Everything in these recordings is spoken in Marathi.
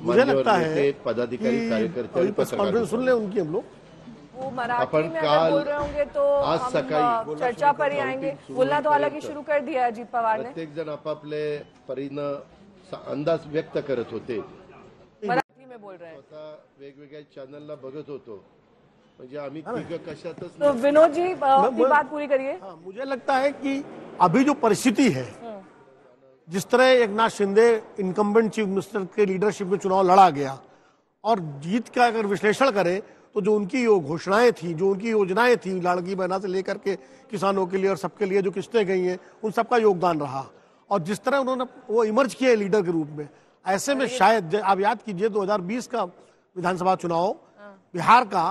मुझे लगता है पदाधिकारी कार्यकर्ते अभी प्रेस कॉन्फ्रेंस सुन ले उनकी हम लोग। वो मराठी में अगर बोल रहे होंगे तो हम चर्चा पर ही आएंगे। बोलना तो हालांकि शुरू कर दिया अजित पवार ने। प्रत्येक जण आपापले परीनं अंदाज व्यक्त करत होते। मराठी में बोल रहे हैं। वेगवेगळ्या चॅनलला बघत होतो, म्हणजे आम्ही तिघं कशातच। तो विनोद जी अपनी बात पूरी करिए। मुझे लगता है कि अभी जो परिस्थिति है, जिस तरह Eknath Shinde incumbent chief minister के लीडरशिप में चुनाव लड़ा गया और जीत का अगर विश्लेषण करें तो जो उनकी घोषणाएं थी, जो उनकी योजनाएं थी, लाड़की बहना से लेकर के किसानों के लिए और सबके लिए जो किस्तें गई हैं, उन सबका योगदान रहा। और जिस तरह उन्होंने वो इमर्ज किए लीडर के रूप में, ऐसे में शायद आप याद कीजिए 2020 का विधानसभा चुनाव बिहार का,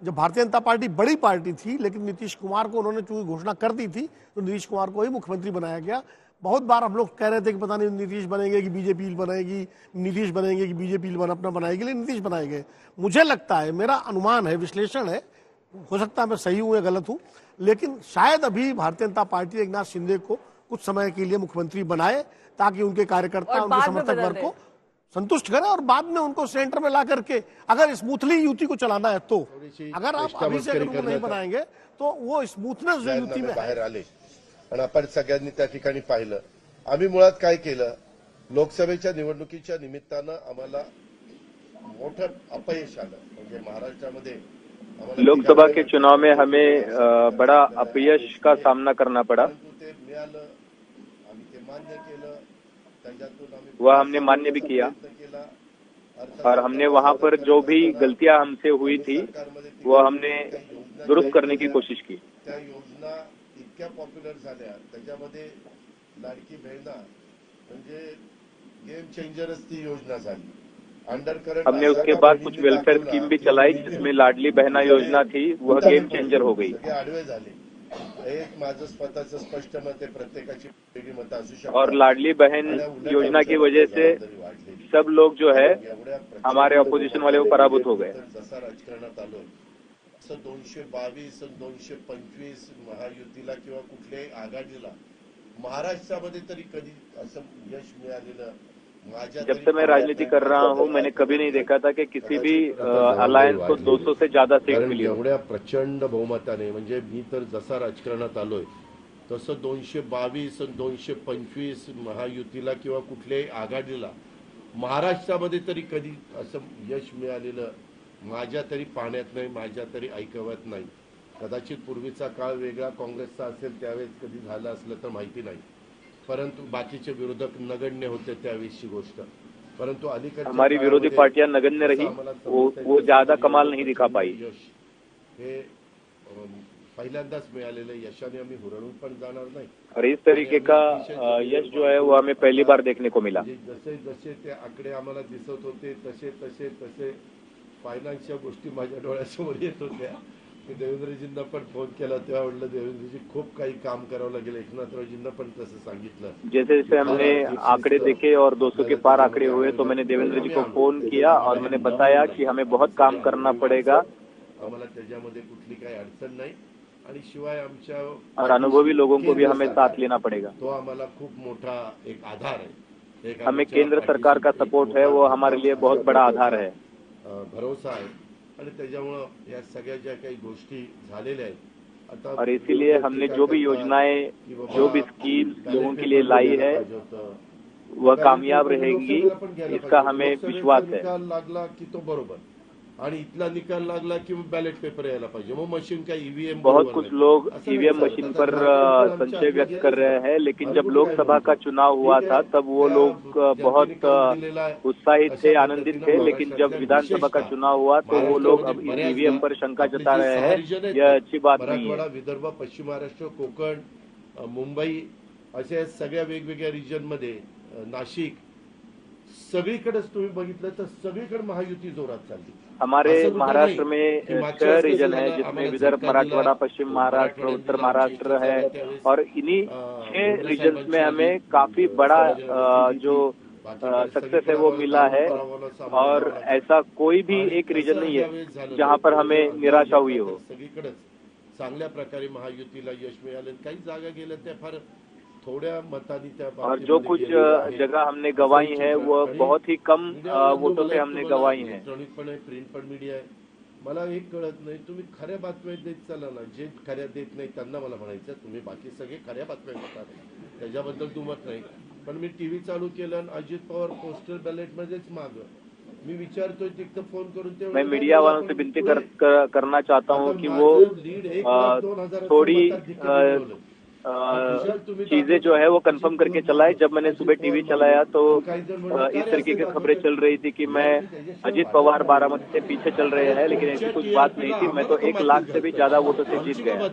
जब भारतीय जनता पार्टी बड़ी पार्टी थी लेकिन नीतीश कुमार को उन्होंने चूंकि घोषणा कर दी थी तो नीतीश कुमार को ही मुख्यमंत्री बनाया गया। बहुत बार हम लोग कह रहे थे कि पता नहीं नीतीश बनेंगे कि बीजेपी बनाएगी, नीतीश बनेंगे कि बीजेपी अपना बनाएगी, लेकिन नीतीश बनाएंगे। मुझे लगता है, मेरा अनुमान है, विश्लेषण है, हो सकता है मैं सही हूं या गलत हूं, लेकिन शायद अभी भारतीय जनता पार्टी एकनाथ शिंदे को कुछ समय के लिए मुख्यमंत्री बनाए ताकि उनके कार्यकर्ता, उनके समर्थक वर्ग को संतुष्ट करें और बाद में उनको सेंटर में ला करके अगर स्मूथली युति को चलाना है तो, अगर आप अभी से उनको नहीं बनाएंगे तो वो स्मूथनेस जो युति में बाहेर आले आणि आपण सगळ्यांनी त्या ठिकाणी पाहिलं। आम्ही मुळात काय केलं, लोकसभेच्या निवडणुकीच्या निमित्तानं आम्हाला मोठं अपयश आलं, म्हणजे महाराष्ट्रामध्ये लोकसभा के चुनाव में हमें बड़ा अपयश का सामना करना पड़ा। ते मिळालं, आम्ही ते मान्य केलं, त्याच्यातून आम्ही वह हमने मान्य भी किया और हमने वहां पर जो भी गलतियां हमसे हुई थी वो हमने दुरुस्त करने की कोशिश की। त्या योजना इतक्या पॉप्युलर झाल्या, त्याच्यामध्ये लाडकी बहिणा म्हणजे गेम चेंजरच ती योजना झाली। हमने उसके बाद कुछ वेलफेयर स्कीम भी चलाई जिसमें लाडली बहना योजना थी, वह गेम चेंजर हो गई। आडवे झाले। एक माझं स्वतःचं स्पष्ट मत आहे, प्रत्येकाची वेगळी मतं असू शकतात। और लाडली बहन योजना की वजह से सब लोग जो है हमारे अपोजिशन वाले वो पराभूत हो गए। जसा राजकारणात आलोय 222 आणि 225 महायुतीला किंवा कुठल्याही आघाडीला महाराष्ट्रामध्ये तरी कधी असं यश मिळालेलं। जब से मैं राजनीति कर रहा हूँ मैंने कभी नहीं देखा था कि किसी भी अलायंस को 200 से ज्यादा सीट मिली। एवढ्या प्रचंड बहुमताने, म्हणजे मी तर जसा राजकारणात आलोय तसं 222 आणि 225 महायुतीला किंवा कुठल्याही आघाडीला महाराष्ट्रामध्ये तरी कधी असं यश मिळालेलं माझ्या तरी पाहण्यात नाही, माझ्या तरी ऐकवत नाही। कदाचित पूर्वीचा काळ वेगळा काँग्रेसचा असेल, त्यावेळेस कधी झालं असलं तर माहिती नाही, परंतु बाकीचे विरोधक नगण्य होते त्यावेळेसची गोष्ट। परंतु अलीकडे हमारी विरोधी पार्टियां नगण्य रही, वो ज्यादा कमाल नहीं दिखा पाई। हे पहिल्यांदाच मिळालेलं यशाने आम्ही हुरळून पण जाणार नाही और इस तरीके का यश जो है वो हमें पहली बार देखने को मिला। जसे जसे ते आकडे आम्हाला दिसत होते तसे तसे तसे फायनान्सच्या गोष्टी माझ्या डोळ्यासमोर येत होत्या। देवेंद्रजींना पण फोन केला तेव्हा म्हटलं देवेंद्रजी खूप काही काम करावं लागेल, एकनाथरावजींना पण तसं सांगितलं। जैसे जैसे हमने आंकड़े देखे और 200 के पार आंकड़े हुए तो मैंने देवेंद्र जी को फोन किया और मैंने बताया कि हमें बहुत काम करना पड़ेगा। आम्हाला त्याच्यामध्ये कुठली काही अडचण नाही आणि शिवाय आमच्या और अनुभवी लोगों को भी हमें साथ लेना पड़ेगा। तो आम्हाला खूप मोठा एक आधार है। हमें केंद्र सरकार का सपोर्ट है, वो हमारे लिए बहुत बड़ा आधार है, भरोसा है। आणि त्याच्यामुळे या सगळ्या ज्या काही गोष्टी झालेल्या आहेत आता, और इसीलिए हमने जो भी योजनाएं, जो भी स्कीम लोगों के लिए लाई है वह कामयाब रहेंगी, इसका हमें विश्वास है। लागला की तो बरोबर आणि इथला निकाल लागला कि बैलेट पेपर यायला पाहिजे, मग मशीन का ईवीएम। बहुत कुछ लोग ईवीएम मशीन पर संशय व्यक्त कर रहे हैं, लेकिन जब लोकसभा का चुनाव हुआ था तब वो लोग बहुत उत्साहित थे, आनंदित थे, लेकिन जब विधानसभा का चुनाव हुआ तो वो लोग अब ईवीएम पर शंका जता रहे हैं। यह अच्छी बात नहीं है। विदर्भ, पश्चिम महाराष्ट्र, कोकण, मुंबई अशा सगळ्या वेगवेगळ्या रिजन मध्ये, नाशिक, सगळीकडेच तुम्ही बघितलं तर सगळीकडे महायुती जोरात चालली। हमारे महाराष्ट्र में 6 रीजन है जिसमें विदर्भ, मराठवाड़ा, पश्चिम महाराष्ट्र, उत्तर महाराष्ट्र है और इन्हीं 6 रीजन्स में हमें काफी बड़ा जो सक्सेस है वो मिला है और ऐसा कोई भी एक रीजन नहीं है जहां पर हमें निराशा हुई हो। सगळीकडेच चांगल्या प्रकारे महायुतीला यश मिळाले। काही जागा गेल्या त्या फार थोड्या मतांनी त्या और जो कुछ जगह हमने गंवाई है वो बहुत ही कम वोटों से हमने गंवाई है। इलेक्ट्रॉनिक पण आहे, प्रिंट पण मीडिया आहे. मला एक कळत नाही, तुम्ही खऱ्या बातम्या देत चाला ना. जे खऱ्या देत नाही त्यांना मला म्हणायचं तुम्ही बाकी सगळे खऱ्या बातम्या देतात, त्याच्याबद्दल दुमत नाही. पण मी टीव्ही चालू केलं आणि अजित पवार पोस्टल बॅलेट मध्येच माग. मैं विचारतोय तिथं फोन करून मैं मीडिया वालों से विनती करना चाहता हूँ कि वो थोड़ी चीजें जो है वो कंफर्म करके चलाए. जब मैंने सुबह टीवी चलाया तो इस तरीके की खबरें चल रही थी कि मैं अजित पवार बारामती से पीछे चल रहे हैं, लेकिन ऐसी कुछ बात नहीं थी. मैं तो 1 लाख से भी ज्यादा वोटों से जीत गया.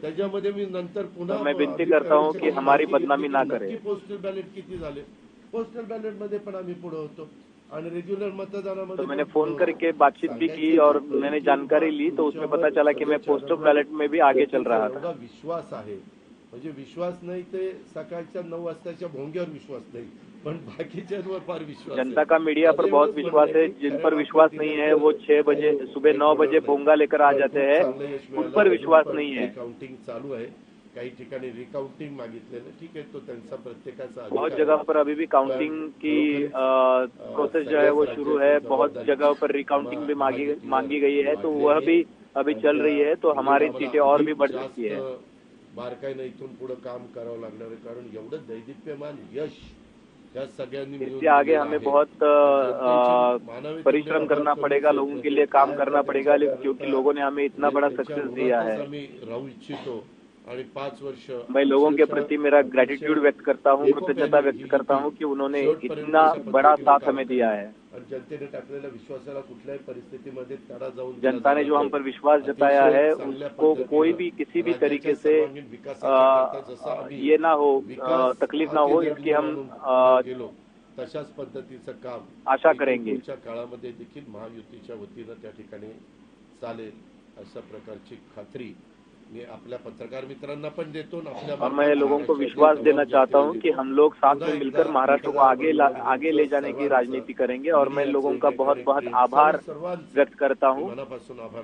त्याच्यामध्ये मी नंतर पुन्हा मैं विनती करता हूँ कि हमारी बदनामी ना करें. पोस्टल बॅलेट किती झाले, पोस्टल बॅलेट मध्ये पण आम्ही पुढे होतो आणि रेग्युलर मतदानामध्ये. तो मैंने फोन करके बातचीत भी की और मैंने जानकारी ली तो उसमें पता चला कि मैं पोस्टल बैलेट में भी आगे चल रहा था. विश्वास आहे, म्हणजे विश्वास नाही ते सकाळच्या 9 वाजताच्या भोंग्यावर विश्वास नाही, पण बाकीच्यांवर फार विश्वास. जनता का मीडिया पर बहुत विश्वास है. जिन पर विश्वास नहीं है वो 6 बजे सुबह 9 बजे भोंगा लेकर आ जाते हैं, उन पर विश्वास नहीं है. काउंटिंग चालू आहे, काही ठिकाणी रिकाउंटिंग मागितलेलं. ठीक आहे, तो त्यांचा प्रत्येकाचा अधिकार. बहुत जगह पर अभी भी काउंटिंग की प्रोसेस जो है वो शुरू है. बहुत जगह पर रिकाउंटिंग भी मांगी गई है, तो वह भी अभी चल रही है. तो हमारी सीटें और भी बढ़ सकती है. बारकाईनं इथून पुढे काम करावं लागणार आहे, कारण एवढं दैदिप्यमान यश या सगळ्यांनी. इससे आगे हमें बहुत परिश्रम करना पड़ेगा, लोगों के लिए काम करना पड़ेगा, क्योंकि लोगों ने हमें इतना बड़ा सक्सेस दिया है. राहू इच्छितो आणि 5 वर्ष मैं लोगों के प्रति मेरा ग्रेटिट्यूड व्यक्त करता हूँ, कृतज्ञता व्यक्त करता हूँ कि उन्होंने इतना बड़ा साथ हमें दिया है. जनतेने टाकलेल्या विश्वासाला कुठल्याही परिस्थितीमध्ये तडा जाऊन, जनता ने जो हम पर विश्वास जताया है उसको कोई भी किसी भी तरीके से ये ना हो, तकलीफ ना हो, इसकी हम तशाच पद्धतीचं काम आशा करेंगे. पुढच्या काळामध्ये देखील महायुतीच्या वतीनं त्या ठिकाणी चालेल अशा प्रकारची खात्री मैं अपने पत्रकार मित्रांना पण देतो ना. और मैं लोगों को विश्वास देना चाहता हूँ कि हम लोग साथ में मिलकर महाराष्ट्र को आगे ले जाने की राजनीति करेंगे. और मैं लोगों का बहुत बहुत आभार व्यक्त करता हूँ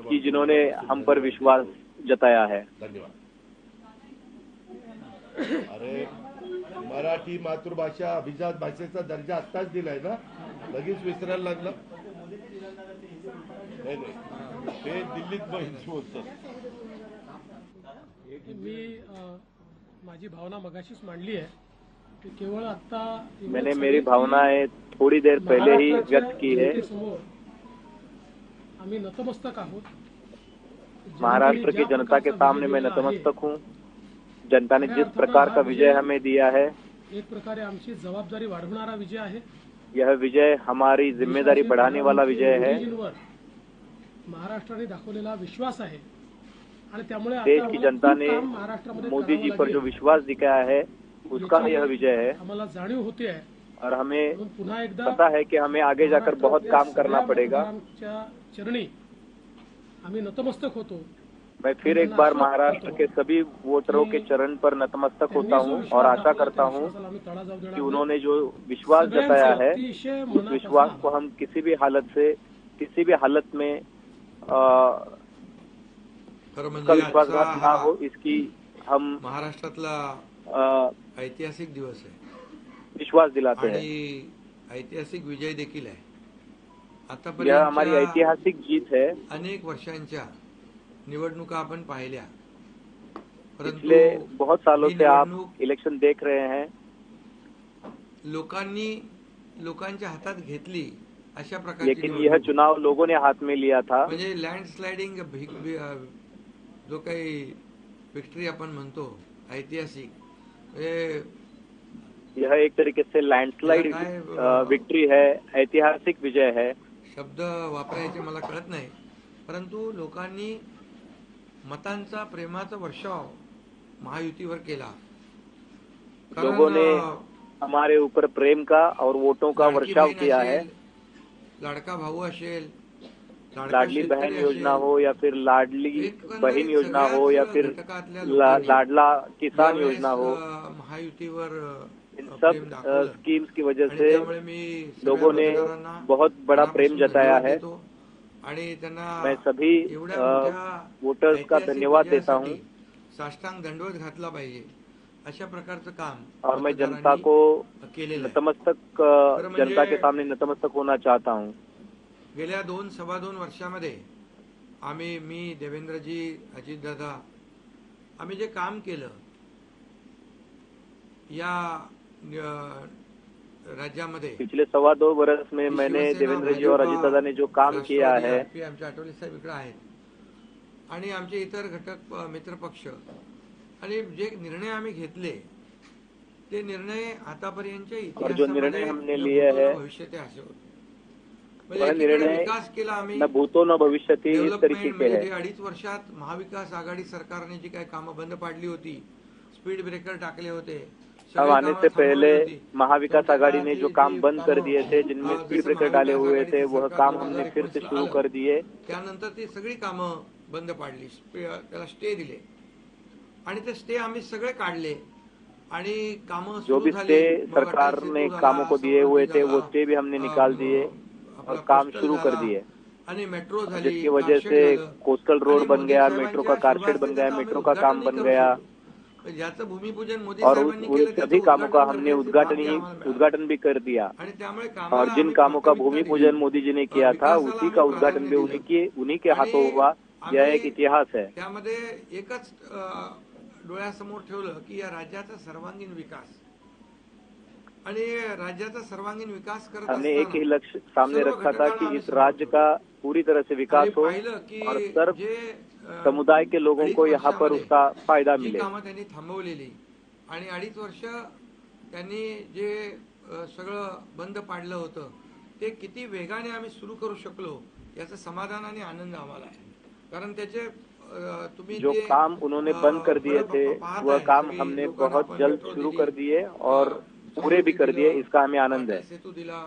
कि जिन्होंने हम पर विश्वास जताया है. धन्यवाद. अरे मराठी मातृभाषा अभिजात भाषेचा दर्जा आत्ताच दिलाय ना, लगेच विसरायला लागला. नाही ते दिल्लीत बोलतात. मी माझी भावना मगाशीच मांडली आहे की केवळ आता मैंने मेरी भावनाएं थोड़ी देर पहले ही व्यक्त की है. आम्ही नतमस्तक आहोत. महाराष्ट्र की जनता के सामने मैं नतमस्तक हूँ. जनता ने जिस प्रकार का विजय हमें दिया है, एक प्रकारे आमची जबाबदारी वाढवणारा विजय आहे. यह विजय हमारी जिम्मेदारी बढ़ाने वाला विजय है. महाराष्ट्राने दाखवलेला विश्वास आहे. देश की जनता ने मोदी जी पर जो विश्वास दिखाया है उसका यह विजय है. हमें जाणीव होती है और हमें पता है कि हमें आगे जाकर बहुत काम करना पड़ेगा. चरणी हमें नतमस्तक होतो. मैं फिर एक बार महाराष्ट्र के सभी वोटरों के चरण पर नतमस्तक होता हूं और आशा करता हूं कि उन्होंने जो विश्वास जताया है उस विश्वास को हम किसी भी हालत में विश्वासघात ना हो, इसकी हम महाराष्ट्रातला ऐतिहासिक दिवस आहे, विश्वास दिलाते हैं. ऐतिहासिक विजय देखील आहे. यह हमारी ऐतिहासिक जीत है. अनेक वर्षांच्या निवडणुका आपण पाहिल्या, पिछले बहुत सालों से आप इलेक्शन देख रहे हैं. लोकांच्या हातात घेतली अशा प्रकारची, लेकिन यह चुनाव लोगों ने हाथ में लिया था. म्हणजे लँडस्लाइडिंग जो काही विक्ट्री आपण म्हणतो ऐतिहासिक, यह एक तरीके से लैंडस्लाइड विक्ट्री है, ऐतिहासिक विजय है. शब्द वापरायचे मला कळत नाही, परंतु लोकांनी मतांचा प्रेमाचा वर्षाव महायुतीवर केला. लोगों ने हमारे ऊपर प्रेम का और वोटों का वर्षाव किया है. लाडका भाऊ असेल, लाडली बहन योजना हो या फिर लाडली बहन योजना हो या फिर लाडला किसान योजना हो, महायुतीवर इन सब स्कीम्स की वजह से लोगों ने बहुत बड़ा प्रेम जताया है. मैं सभी वोटर्स का धन्यवाद देता हूँ. साष्टांग दंडवत घातला पाहिजे अशा प्रकारचं काम और मैं जनता को केलेलं आहे. नतमस्तक, जनता के सामने नतमस्तक होना चाहता हूँ. गेल्या 2-2.25 वर्षामध्ये मी देवेंद्रजी, अजितदादा, आम्ही जे काम केलं या राज्यामध्ये, पिछले 2.25 वर्ष में मैंने देवेंद्र जी और अजित दादा ने जो काम किया है, आमचे आठवले साहेब इकडे आहेत आणि आमचे इतर घटक मित्र पक्ष, आणि जे निर्णय आम्ही घेतले ते निर्णय आतापर्यंतच्या और जो निर्णय हमने लिए है भविष्य ते असे होते. वह निर्णय विकास केला आम्ही, न भूतो न भविष्यति इस तरीके के है. 2.5 वर्षात महाविकास आघाडी सरकारने जी काही कामं बंद पाडली होती, स्पीड ब्रेकर टाकले होते, अब आने से पहले महाविकास आघाड़ी ने जो काम बंद कर दिए थे, जिनमें स्पीड ब्रेकर डाले हुए थे, वह काम हमने फिर से शुरू कर दिए. त्यानंतर ती सगळी कामं बंद पाडली, त्याला स्टे दिले आणि ते स्टे आम्ही सगळे काढले आणि कामं जो भी स्टे सरकार ने कामों को दिए हुए थे वो स्टे भी हमने निकाल दिए और काम शुरू कर दिए. आणि मेट्रो झाली, जिसकी वजह से कोस्टल रोड बन गया, मेट्रो का कारशेड बन गया, मेट्रो का काम बन गया ज्याचं भूमिपूजन मोदी और साहेबांनी उन केलं सभी कामों का हमने उद्घाटन भी कर दिया. आणि त्यामुळे और जिन कामों का भूमि पूजन मोदी जी ने किया था उसी का उद्घाटन भी उन्हीं के हाथों हुआ. यह एक इतिहास है. त्यामध्ये एकच डोळ्यासमोर ठेवलं की या राज्याचा सर्वांगीण विकास, आणि राज्याचा सर्वांगीण विकास करत हमने एक ही लक्ष्य सामने रखा था कि इस राज्य का पूरी तरह से विकास हो और सर्व समुदाय के लोगों को यहाँ पर उसका फायदा मिले. कामं त्यांनी थांबवलेली आणि 2.5 वर्ष त्यांनी जे सगळं बंद पाडलं होतं ते किती वेगाने आम्ही सुरू करू शकलो याचं समाधान आणि आनंद आम्हाला आहे. कारण त्याचे तुम्ही जो काम उन्होंने बंद कर दिए थे वह काम हमने बहुत जल्द शुरू कर दिए और पूरे भी कर दिए. इसका हमें आनंद है. सेतू दिला,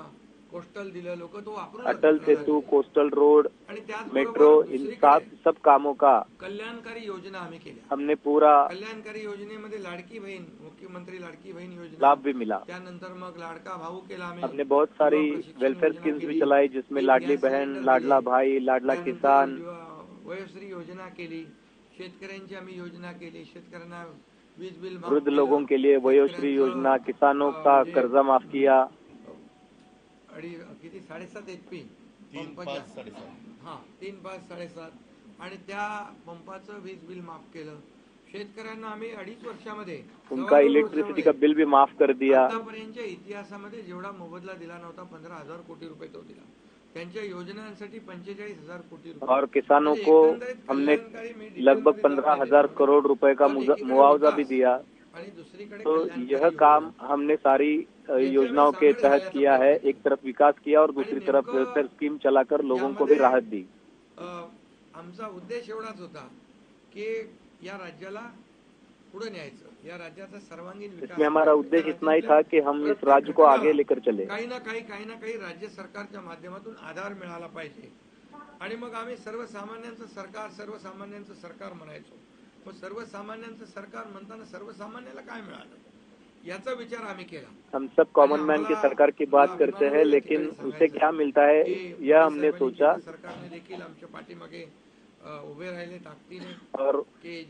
कोस्टल दिलं, लोक तो वापरून Atal Setu, coastal road, metro, in सब कामों का कल्याणकारी योजना आम्ही केल्या. हमने पूरा कल्याणकारी योजनेमध्ये लाडकी बहीण, मुख्यमंत्री लाडकी बहीण योजना लाभ भी मिला. त्यानंतर मग लाडका भाऊ केला आम्ही. हमने बहुत सारी वेलफेयर स्कीम्स भी चलाई जिसमें लाडली बहन, लाडला भाई, लाडला किसान, वयोश्री योजना केली. शेतकऱ्यांची आम्ही योजना केली, शेतकऱ्यांना वीज बिल माफ वृद्ध लोगों के लिए वयोश्री योजना, किसानों का कर्जा माफ किया. किती 7.5 HP 3, 5, 7.5. हा 3, 5, 7.5 आणि त्या पंपाचं वीज बिल माफ केलं. शेतकऱ्यांना आम्ही 2.5 वर्षामध्ये उनका इलेक्ट्रिसिटी का बिल भी माफ कर दिया. आतापर्यंतच्या इतिहासामध्ये जेवढा मोबदला दिला नव्हता 15,000 कोटी रुपये तो दिला. त्यांच्या योजनांसाठी 45,000 कोटी रुपये. और किसानों को हमने लगभग 15,000 करोड़ रुपए का मुआवजा भी दिया. तो यह काम हमने सारी योजनाओं के तहत किया है. एक तरफ विकास किया और दूसरी तरफ वेलफेयर स्कीम चलाकर लोगों को भी राहत दी. आमचा उद्देश एवढाच होता की या राज्याला पुढे न्यायचं, या राज्याचा सर्वांगीण विकास. इसमें हमारा उद्देश्य इतना ही था कि हम इस राज्य को आगे लेकर चले. काही ना काही राज्य सरकारच्या माध्यमातून आधार मिळाला पाहिजे आणि मग आम्ही सर्वसामान्यांचं सरकार म्हणायचो. मग सर्वसामान्यांचं सरकार म्हणताना सर्वसामान्याला काय मिळालं याचा विचार आम्ही केला. हम सब कॉमन मैन की सरकार की बात करते हैं, लेकिन उसे क्या मिलता है यह हमने सोचा. सरकारने देखील आमच्या पाठीमागे उभे राहिले ताकदीने और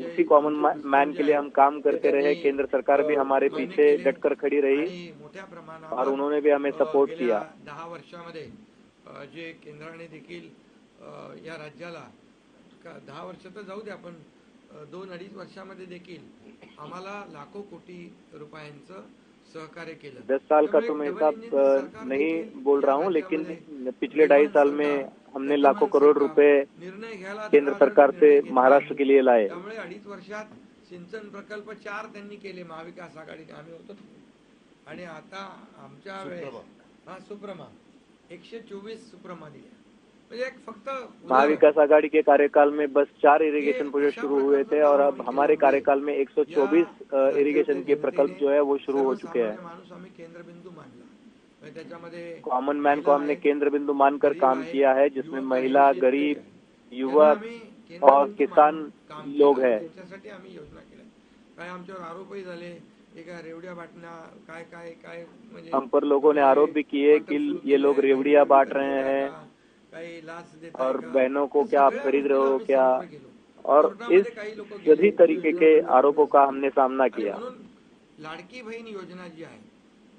उसी कॉमन मैन के लिए हम काम करते रहे. केंद्र सरकार भी हमारे पीछे डटकर खड़ी रही मोठ्या प्रमाणावर और उन्होंने भी हमें सपोर्ट किया. 10 वर्षामध्ये जे केंद्राने देखील या राज्याला 10 वर्ष तर जाऊ दे, आपण 2-2.5 वर्षामध्ये देखील आम्हाला लाखो कोटी रुपयांचं सहकार्य केलं. 10 साल का तो मैं हिसाब नहीं बोल रहा हूँ, लेकिन पिछले 2.5 साल में हमने लाखों करोड़ रुपए केंद्र सरकार से महाराष्ट्र के लिए लाए. त्यामुळे 2.5 वर्षात सिंचन प्रकल्प 4 त्यांनी केले महाविकास आघाडीने. आम्ही होतो आणि आता आमच्या वेळेस सुप्रमा 124 सुप्रमा दिल्या. म्हणजे फक्त महाविकास आघाड़ी के कार्यकाल में बस 4 इरिगेशन प्रोजेक्ट शुरू हुए थे और अब हमारे कार्यकाल में 124 इरिगेशन के प्रकल्प जो है वो शुरू हो चुके हैं. माणूस आम्ही केंद्र बिंदू मानला. त्याच्यामध्ये कॉमन मैन को हमने केंद्र बिंदू मानकर काम किया है, जिसमें महिला, गरीब, युवक और किसान लोग हैं. त्याच्यासाठी आम्ही योजना केल्या. काय आमच्यावर आरोपही झाले, एका रेवडिया बाटण्या काय म्हणजे हम पर लोगों ने आरोप भी किए कि ये लोग रेवड़िया बांट रहे हैं और बहनों को क्या आप खरीद रहे हो क्या, और इस सभी तरीके के आरोपों का हमने सामना किया. लाडकी बहीण योजना जी आहे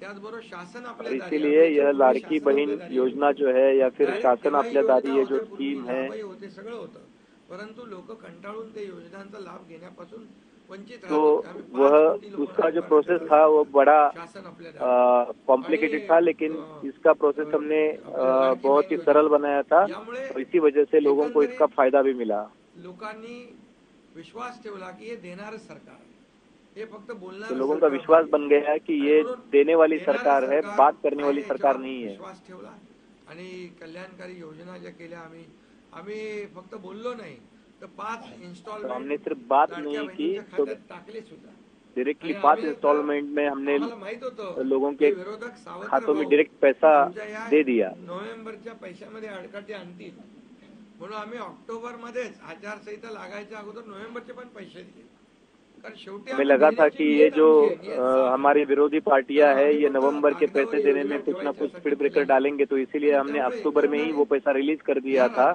त्याचबरोबर शासन और आपल्या दारी इसीलिए यह लाड़की बहन योजना जो है या फिर शासन आपल्या दारी ये जो स्कीम है, होते सगळं होतं, परंतु लोक कंटाळून ते योजनांचा लाभ घेण्यापासून वंचित तो राहतात। वह उसका जो प्रोसेस था वो बड़ा शासन आपल्या कॉम्प्लिकेटेड था, लेकिन इसका प्रोसेस हमने बहुत ही सरल बनाया था और इसी वजह से लोगों को इसका फायदा भी मिला। लोकांनी विश्वास ठेवला की हे देणारं सरकार आहे, हे फक्त बोलणार तो लोगों का विश्वास बन गया है कि ये देने वाली सरकार है, बात करने वाली सरकार नहीं है। विश्वास ठेवला आणि कल्याणकारी योजना ज्या केल्या आम्ही फक्त बोललो नाही तर 5 इंस्टॉलमेंट हमने सिर्फ बात नहीं की तो टाकले सुद्धा डायरेक्टली 5 इंस्टॉलमेंट में हमने माहित होतं लोगों के विरोधक सावत्र खातों में डायरेक्ट पैसा दे दिया। नोव्हेंबरच्या पैशामध्ये अडकाटे आणतील म्हणून आम्ही ऑक्टोबर मध्येच आचारसंहिता लागायच्या अगोदर नोव्हेंबरचे पण पैसे दिले, कारण शेवटी हमें लगा था कि ये जो हमारी विरोधी पार्टियां है ये नवंबर के पैसे देने में कुछ ना कुछ स्पीड ब्रेकर डालेंगे, तो इसीलिए हमने अक्टूबर में ही वो पैसा रिलीज कर दिया था,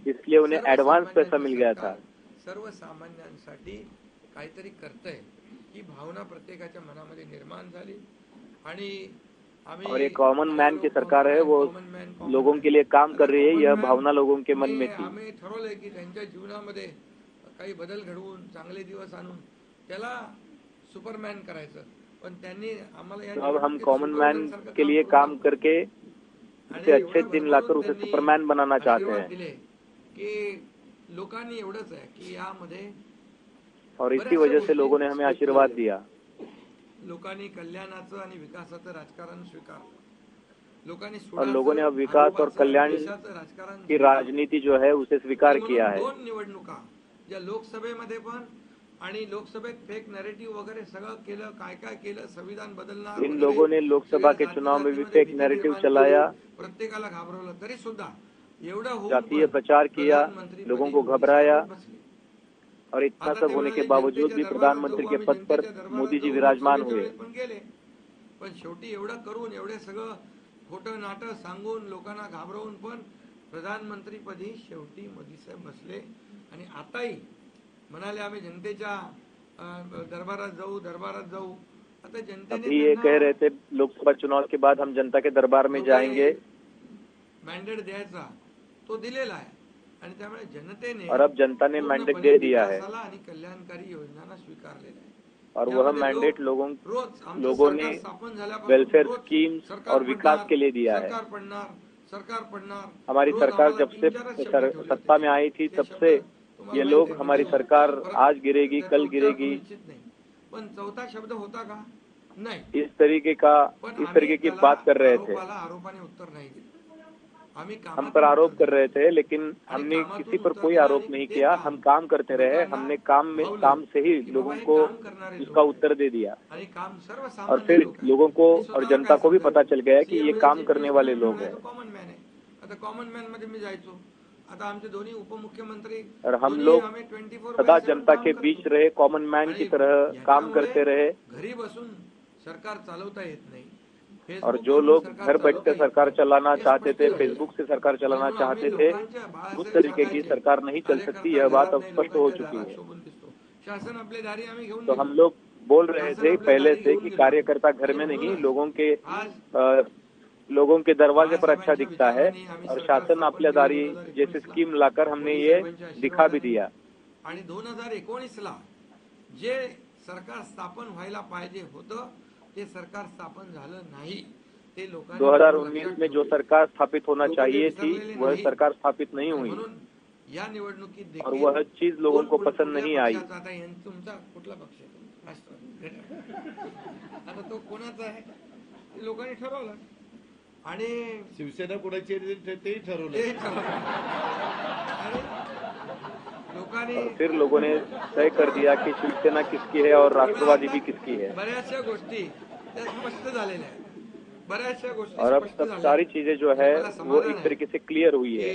इसलिए उन्हें एडवांस पैसा मिल गया था। सर्वसामान्यांसाठी काहीतरी करतंय ही भावना प्रत्येकाच्या मनामध्ये निर्माण झाली आणि और ये कॉमन मैन की सरकार है, वो लोगों के लिए काम कर रही है, यह भावना लोगों के मन में थी। आम्ही ठरवलंय की त्यांच्या जीवनामध्ये काही बदल घडवून चांगले दिवस आणून त्याला सुपरमॅन करायचं, पण त्यांनी आम्हाला तो अब हम कॉमन मैन के लिए काम करके उसे अच्छे दिन लाकर उसे सुपरमैन बनाना चाहते हैं की लोकांनी एवढंच आहे की यामध्ये, और इसी वजह से लोगों ने हमें आशीर्वाद दिया। लोकांनी कल्याणाचं आणि विकासाचं राजकारण स्वीकारलं, लोकांनी और लोगों ने अब विकास और कल्याण की राजनीति जो है उसे स्वीकार किया है। 2 निवडणुका ज्या लोकसभेमध्ये पण आणि लोकसभेत फेक नॅरेटिव्ह वगैरे सगळं केलं, काय काय केलं, संविधान बदलणार, इन लोगों ने लोकसभा के चुनाव में भी फेक नैरेटिव चलाया, प्रत्येकाला घाबरवलं, तरी सुद्धा एवढं जातीय प्रचार किया, लोगों को घबराया, और इतना सब होने के बावजूद भी प्रधानमंत्री के पद पर मोदी जी विराजमान हुए। पण शेवटी एवढं करून एवढे सगळं खोटं नाटक सांगून लोकांना घाबरवून पण प्रधानमंत्रीपदी शेवटी मोदी साहेब बसले आणि आताही म्हणाले आम्ही जनतेच्या दरबारात जाऊ। आता जनतेने अभी ये कह रहे थे लोकसभा चुनाव के बाद हम जनता के दरबार में जाएंगे, मैंडेट द्यायचा तो दिलेला आहे आणि त्यामुळे जनतेने और अब जनता ने मैंडेट दे दिया है आणि कल्याणकारी योजनांना स्वीकारलेला आहे, और वह मैंडेट लोगों ने वेलफेयर स्कीम्स और विकास के लिए दिया है। सरकार पडणार हमारी सरकार जब से सत्ता में आई थी तब से ये लोग हमारी सरकार आज गिरेगी कल गिरेगी, पण चौथा शब्द होता का? नहीं, इस तरीके की बात कर रहे थे। आरोपाने उत्तर नहीं दिले, हम पर आरोप कर रहे थे, लेकिन हमने किसी पर कोई आरोप नहीं किया, हम काम करते रहे, हमने काम से ही लोगों को उसका उत्तर दे दिया, और फिर लोगों को और जनता को भी पता चल गया कि ये काम करने वाले लोग हैं। कॉमन मॅन आहे, आता कॉमन मॅन मध्ये मी जायचो, आता आमचे दोन्ही उपमुख्यमंत्री और हम लोग सदा जनता के बीच रहे, कॉमन मैन की तरह काम करते रहे। घरी बसून सरकार चालवता येत नाही, और जो लोग घर बैठकर सरकार चलाना चाहते थे, फेसबुक से सरकार चलाना चाहते थे, उस तरीके की सरकार नहीं चल सकती, यह बात अब स्पष्ट हो चुकी है। शासन आपले दारी आम्ही घेऊन, तो हम लोग बोल रहे थे पहले से कि कार्यकर्ता घर में नहीं, लोगों के दरवाजे पर अच्छा दिखता है, और शासन आपल्या दारी जैसी स्कीम लाकर हमने ये दिखा भी दिया। आणि 2019ला जे सरकार स्थापन व्हायला पाहिजे होतं ते सरकार स्थापन झालं नाही, ते लोकांनी 2019 में जो सरकार स्थापित होना चाहिए थी वह सरकार स्थापित नहीं हुई, या निवडणुकीत और वह चीज लोगों को पसंद नहीं आई। तुमचा कुठला पक्ष आहे? राष्ट्रवादी। आता तो कोणाचा आहे ते लोकांनी ठरवलं, आणि शिवसेना कोणाची तेही ठरवलं, लोकांनी फिर लोगों ने तय कर दिया कि शिवसेना किसकी है और राष्ट्रवादी भी किसकी है। बऱ्याचशा गोष्टी त्या स्पष्ट झालेल्या आहेत, बऱ्याचशा गोष्टी, और अब सब सारी चीजें जो है वो एक तरीके से क्लियर हुई है,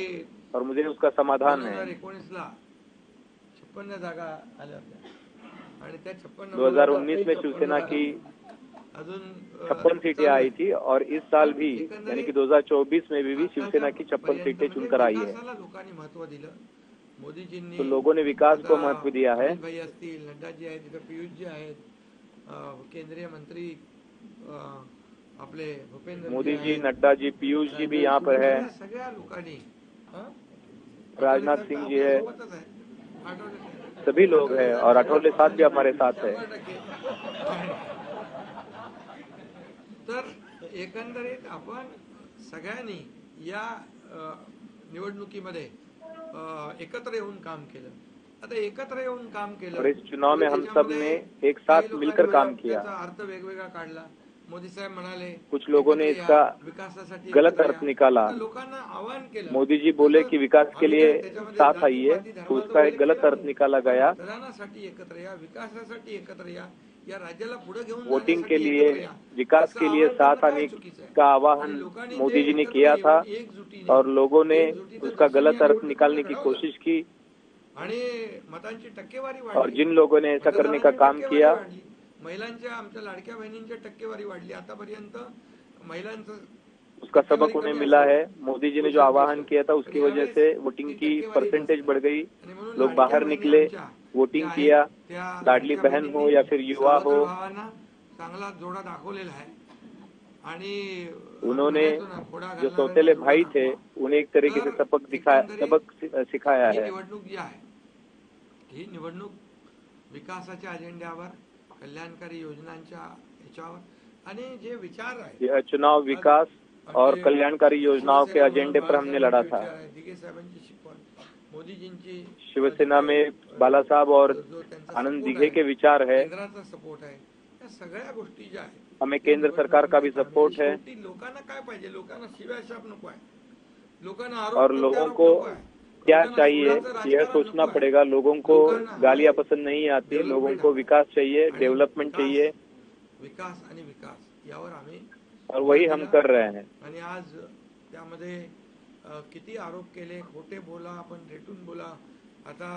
और मुझे उसका समाधान है। 2019ला 56 जागा आल्या होत्या, आणि त्या 2019 में शिवसेना की 56 सीटें आई थी, और इस साल भी यानी कि 2024 में भी शिवसेना की 56 सीटें चुनकर आई है। लोकांनी महत्व दिलं, मोदीजींनी, तो लोगों ने विकास को महत्व दिया है। भाई असतील, नड्डाजी आहेत, पीयूषजी आहेत, केंद्रीय मंत्री आपले भूपेंद्र मोदी जी, नड्डा जी, पीयूष जी भी यहाँ पर है, सगळ्या लोकांनी राजनाथ सिंह जी है, सोबतच आहे. आठवले सभी लोग हैं और आठवले साहब भी हमारे साथ है। 100%. तर एकंदरीत आपण सगळ्यांनी या निवडणुकीमध्ये एकत्र येऊन काम केलं. आता एकत्र येऊन काम केलं और इस चुनाव में हम सब त्याच्यामध्ये ने एक काही साथ लोकांनी मिलकर काम मला किया। त्याचा अर्थ वेगवेगळा काढला. मोदी साहेब म्हणाले कुछ लोगों ने एकत्र इसका या, विकासासाठी गलत एकत्र अर्थ या. निकाला। तर लोकांना आवाहन केलं. मोदी जी बोले कि विकास के लिए त्याच्यामध्ये साथ जाती, आइए, पाती, तो धर्माचं उसका एक उल्लेख गलत केला अर्थ नाही. निकाला गया। मतदानासाठी एकत्र या, विकासासाठी एकत्र या राज्याला पुढे घेऊन वोटिंग जाण्यासाठी के लिए, एकत्र या. विकास असं के लिए आवाहन साथ करणं आने काय चुकीचं आहे? का आणि आवाहन लोकांनी मोदी जे जी ने एकत्र किया था येऊन एकजुटीने और लोगों ने एकजुटीचं उसका दर्शन गलत या अर्थ निवडणुकीमध्ये निकालने की घडवलं. कोशिश की। आणि मतांची टक्केवारी और वाढली. जिन लोगों ने ऐसा करने का मतदानाची काम टक्केवारी किया, वाढली. महिलांच्या, आमच्या लाडक्या बहिणींच्या टक्केवारी वाढली. आतापर्यंत महिलांचं उसका सबक उन्हें मिला है। मोदी जी ने जो आह्वान किया था उसकी वजह से वोटिंग की परसेंटेज बढ़ गई, लोग बाहर निकले, वोटिंग किया। लाडली बहन हो या फिर युवा हो, चांगला जोडा दाखवलेला आहे. आणि उन्होंने म्हणायचो ना, घोडा जो घालणाऱ्याला सौतेले घोडा भाई दाखवा. थे उन्हें एक तरीके से सबक सिखाया ही है। निवडणूक जी आहे, ही निवडणूक विकासाच्या अजेंड्यावर, कल्याणकारी योजनांच्या ह्याच्यावर आणि जे विचार आहे, यह चुनाव विकास और कल्याणकारी योजनाओं के एजेंडे पर हमने लड़ा था। दिघे साहेबांची शिकवण, मोदीजींची, शिवसेना में बाला साहब और जो त्यांचा आनंद support दिघे आहे, के विचार है। केंद्राचा सपोर्ट आहे, या सगळ्या गोष्टी ज्या आहेत, हमें केंद्र सरकार का भी सपोर्ट है। शेवटी लोकांना काय पाहिजे? लोकांना शिव्या शाप नको आहे. लोकांना आरोप और लोगों प्रत्यारोप को नको आहे. क्या लोकांना चाहिए सुडाचं यह राजकारण सोचना नको आहे. पड़ेगा। लोगों को लोकांना गालियां पसंद नहीं आती, लोगों को विकास चाहिए, आणि डेवलपमेंट विकास, चाहिए, विकास आणि विकास यावर आम्ही और वही हम कर रहे हैं। आणि आज त्यामध्ये किती आरोप केले, खोटे बोला, आपण रेटून बोला. आता